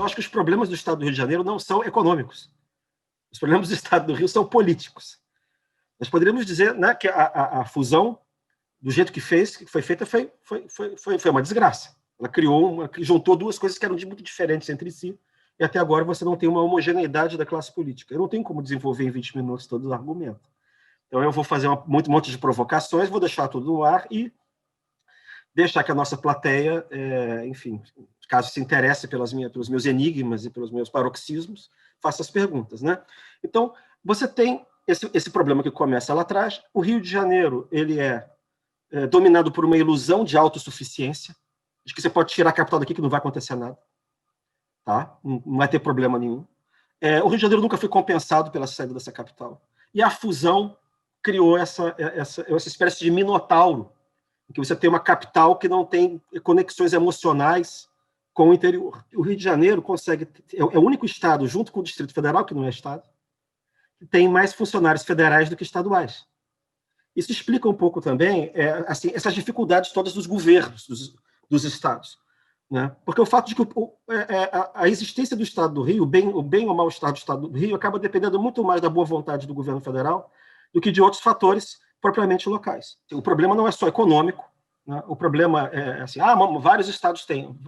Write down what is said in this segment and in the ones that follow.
Eu acho que os problemas do Estado do Rio de Janeiro não são econômicos. Os problemas do Estado do Rio são políticos. Nós poderíamos dizer, né, que a fusão, do jeito que foi feita, foi uma desgraça. Ela juntou duas coisas que eram muito diferentes entre si, e até agora você não tem uma homogeneidade da classe política. Eu não tenho como desenvolver em 20 minutos todos os argumentos. Então eu vou fazer um monte de provocações, vou deixar tudo no ar e deixar que a nossa plateia, enfim, caso se interesse pelos meus enigmas e pelos meus paroxismos, faça as perguntas, né? Então, você tem esse problema que começa lá atrás. O Rio de Janeiro, ele é dominado por uma ilusão de autossuficiência, de que você pode tirar a capital daqui que não vai acontecer nada, tá? Não vai ter problema nenhum. O Rio de Janeiro nunca foi compensado pela saída dessa capital. E a fusão criou essa espécie de minotauro, em que você tem uma capital que não tem conexões emocionais com o interior. O Rio de Janeiro é o único estado, junto com o Distrito Federal, que não é estado, que tem mais funcionários federais do que estaduais. Isso explica um pouco também assim, essas dificuldades todas dos governos dos estados, né? Porque o fato de que a existência do Estado do Rio, o bem ou mau estado do Estado do Rio, acaba dependendo muito mais da boa vontade do governo federal do que de outros fatores propriamente locais. O problema não é só econômico, né? O problema é assim, vários estados têm.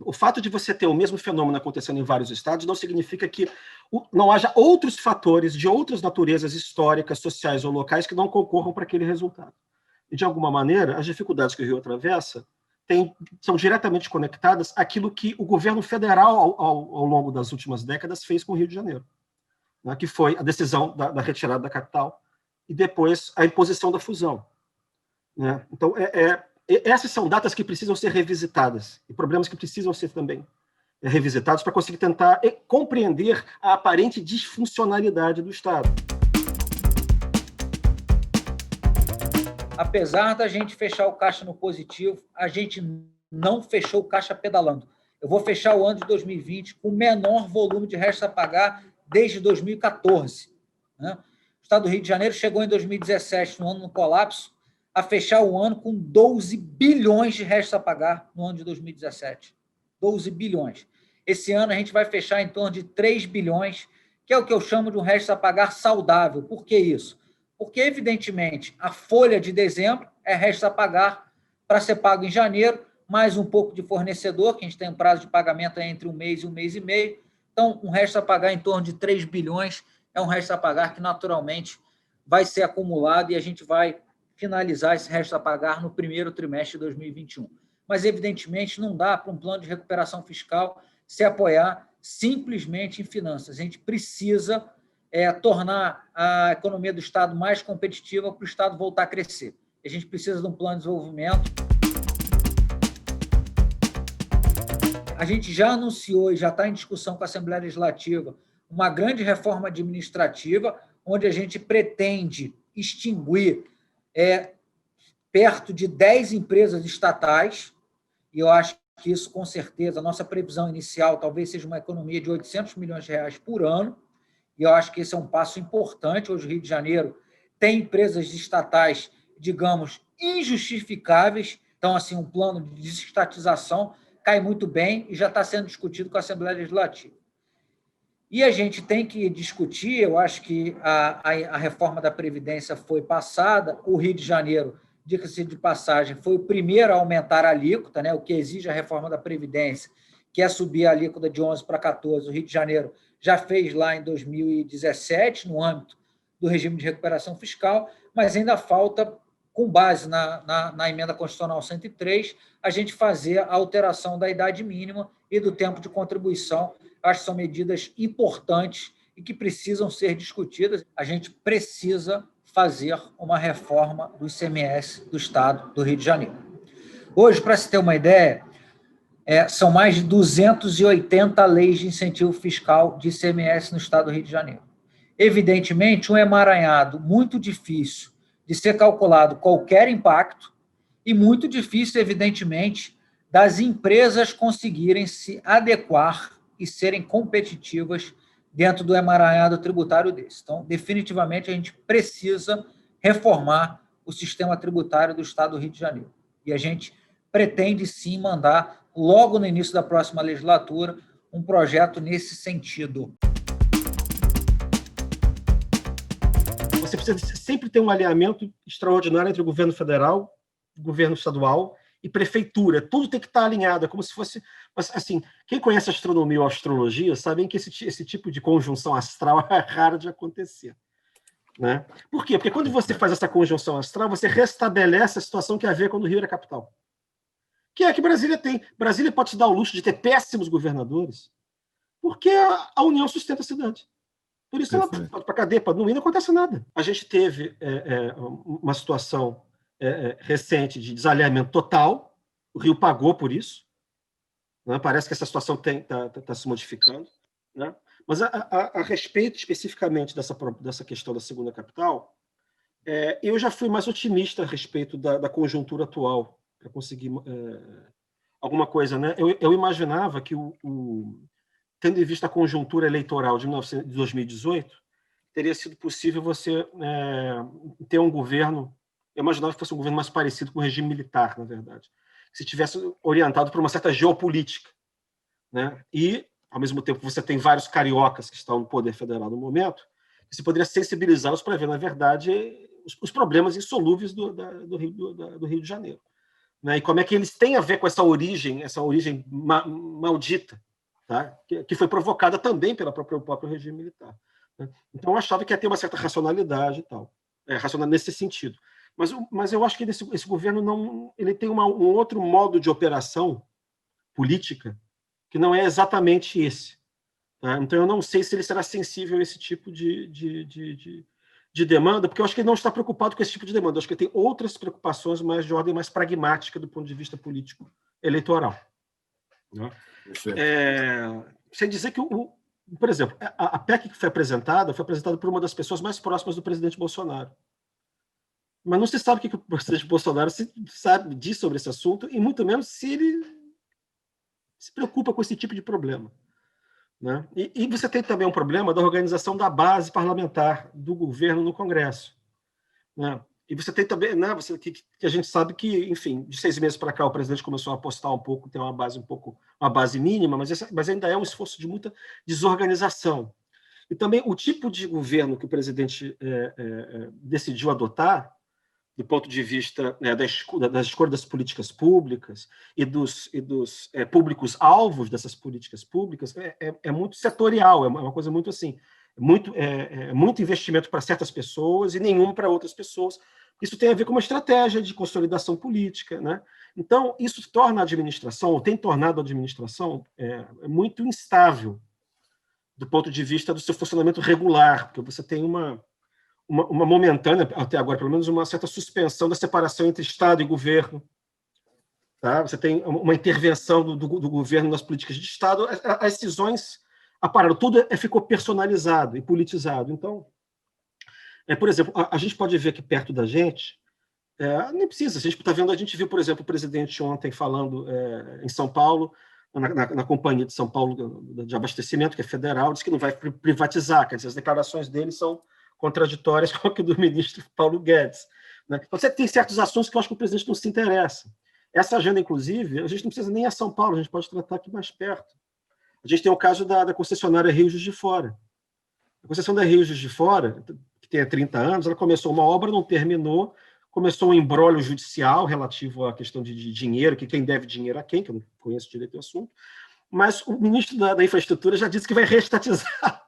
O fato de você ter o mesmo fenômeno acontecendo em vários estados não significa que não haja outros fatores de outras naturezas históricas, sociais ou locais que não concorram para aquele resultado. E, de alguma maneira, as dificuldades que o Rio atravessa são diretamente conectadas àquilo que o governo federal, ao longo das últimas décadas, fez com o Rio de Janeiro, né, que foi a decisão da retirada da capital e depois a imposição da fusão, né? Então, essas são datas que precisam ser revisitadas e problemas que precisam ser também revisitados para conseguir tentar compreender a aparente disfuncionalidade do Estado. Apesar da gente fechar o caixa no positivo, a gente não fechou o caixa pedalando. Eu vou fechar o ano de 2020 com o menor volume de restos a pagar desde 2014. Né? O Estado do Rio de Janeiro chegou em 2017, no ano do colapso, a fechar o ano com 12 bilhões de restos a pagar no ano de 2017. 12 bilhões. Esse ano a gente vai fechar em torno de 3 bilhões, que é o que eu chamo de um resto a pagar saudável. Por que isso? Porque, evidentemente, a folha de dezembro é resto a pagar para ser pago em janeiro, mais um pouco de fornecedor, que a gente tem um prazo de pagamento entre um mês e meio. Então, um resto a pagar em torno de 3 bilhões é um resto a pagar que, naturalmente, vai ser acumulado e a gente vai finalizar esse resto a pagar no primeiro trimestre de 2021. Mas, evidentemente, não dá para um plano de recuperação fiscal se apoiar simplesmente em finanças. A gente precisa tornar a economia do Estado mais competitiva para o Estado voltar a crescer. A gente precisa de um plano de desenvolvimento. A gente já anunciou e já está em discussão com a Assembleia Legislativa uma grande reforma administrativa, onde a gente pretende extinguir perto de 10 empresas estatais, e eu acho que isso, com certeza, a nossa previsão inicial talvez seja uma economia de 800 milhões de reais por ano, e eu acho que esse é um passo importante. Hoje o Rio de Janeiro tem empresas estatais, digamos, injustificáveis, então, assim, um plano de desestatização cai muito bem e já está sendo discutido com a Assembleia Legislativa. E a gente tem que discutir, eu acho que a reforma da Previdência foi passada, o Rio de Janeiro, diga-se de passagem, foi o primeiro a aumentar a alíquota, né, o que exige a reforma da Previdência, que é subir a alíquota de 11 para 14. O Rio de Janeiro já fez lá em 2017, no âmbito do regime de recuperação fiscal, mas ainda falta, com base na emenda constitucional 103, a gente fazer a alteração da idade mínima e do tempo de contribuição. Acho que são medidas importantes e que precisam ser discutidas. A gente precisa fazer uma reforma do ICMS do Estado do Rio de Janeiro. Hoje, para se ter uma ideia, são mais de 280 leis de incentivo fiscal de ICMS no Estado do Rio de Janeiro. Evidentemente, um emaranhado muito difícil de ser calculado qualquer impacto e muito difícil, evidentemente, das empresas conseguirem se adequar e serem competitivas dentro do emaranhado tributário desse. Então, definitivamente, a gente precisa reformar o sistema tributário do Estado do Rio de Janeiro. E a gente pretende, sim, mandar, logo no início da próxima legislatura, um projeto nesse sentido. Você precisa sempre ter um alinhamento extraordinário entre o governo federal, o governo estadual e prefeitura. Tudo tem que estar alinhado, é como se fosse... Mas, assim, quem conhece astronomia ou astrologia sabem que esse tipo de conjunção astral é raro de acontecer. Né? Por quê? Porque quando você faz essa conjunção astral, você restabelece a situação que havia quando o Rio era capital. Que é a que Brasília tem. Brasília pode se dar o luxo de ter péssimos governadores, porque a União sustenta a cidade. Por isso ela pode para a cadeia, pode não ir, não acontece nada. A gente teve uma situação recente de desalinhamento total, o Rio pagou por isso, né? Parece que essa situação está se modificando. Né? Mas a respeito especificamente dessa questão da segunda capital, eu já fui mais otimista a respeito da conjuntura atual, para conseguir alguma coisa. Né? Eu imaginava que, tendo em vista a conjuntura eleitoral de 2018, teria sido possível você ter um governo... Eu imaginava que fosse um governo mais parecido com o regime militar, na verdade. Se tivesse orientado por uma certa geopolítica. Né? E, ao mesmo tempo, você tem vários cariocas que estão no poder federal no momento, você poderia sensibilizá-los para ver, na verdade, os problemas insolúveis do Rio de Janeiro. Né? E como é que eles têm a ver com essa origem maldita, tá? que foi provocada também pelo próprio regime militar. Né? Então, eu achava que ia ter uma certa racionalidade e tal, racional nesse sentido. Mas eu acho que esse governo ele tem um outro modo de operação política que não é exatamente esse. Tá? Então, eu não sei se ele será sensível a esse tipo de demanda, porque eu acho que ele não está preocupado com esse tipo de demanda. Eu acho que ele tem outras preocupações mais de ordem mais pragmática do ponto de vista político eleitoral. Né? Sem dizer que, por exemplo, a PEC que foi apresentada por uma das pessoas mais próximas do presidente Bolsonaro. Mas não se sabe o que o presidente Bolsonaro diz sobre esse assunto, e muito menos se ele se preocupa com esse tipo de problema. Né? E você tem também um problema da organização da base parlamentar do governo no Congresso. Né? E você tem também, né, que a gente sabe que, enfim, de 6 meses para cá o presidente começou a apostar um pouco, tem uma base mínima, mas ainda é um esforço de muita desorganização. E também o tipo de governo que o presidente decidiu adotar, do ponto de vista das escolhas das políticas públicas e dos públicos-alvos dessas políticas públicas, é muito setorial, é uma coisa muito assim, muito investimento para certas pessoas e nenhum para outras pessoas. Isso tem a ver com uma estratégia de consolidação política. Né? Então, isso torna a administração, ou tem tornado a administração, muito instável do ponto de vista do seu funcionamento regular, porque você tem uma momentânea, até agora, pelo menos, uma certa suspensão da separação entre Estado e governo. Tá? Você tem uma intervenção do governo nas políticas de Estado, as decisões pararam, tudo ficou personalizado e politizado. Então, por exemplo, a gente pode ver aqui perto da gente, nem precisa, a gente viu, por exemplo, o presidente ontem falando em São Paulo, na Companhia de São Paulo de Abastecimento, que é federal, disse que não vai privatizar, quer dizer, as declarações dele são contraditórias com a do ministro Paulo Guedes. Né? Então, você tem certos assuntos que eu acho que o presidente não se interessa. Essa agenda, inclusive, a gente não precisa nem ir a São Paulo, a gente pode tratar aqui mais perto. A gente tem o caso da concessionária Rio Juiz de Fora. A concessão da Rio Juiz de Fora, que tem há 30 anos, ela começou uma obra, não terminou, começou um imbróglio judicial relativo à questão de dinheiro, que quem deve dinheiro a quem, que eu não conheço direito o assunto, mas o ministro da Infraestrutura já disse que vai reestatizar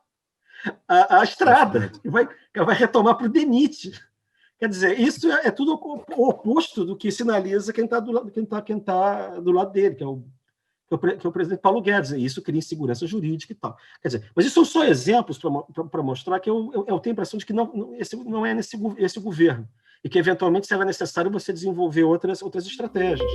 a estrada, que vai retomar para o DENIT. Quer dizer, isso é tudo o oposto do que sinaliza quem está do lado dele, que é o presidente Paulo Guedes. Isso cria insegurança jurídica e tal. Quer dizer, mas isso são só exemplos para mostrar que eu tenho a impressão de que esse não é esse governo, e que, eventualmente, será necessário você desenvolver outras estratégias.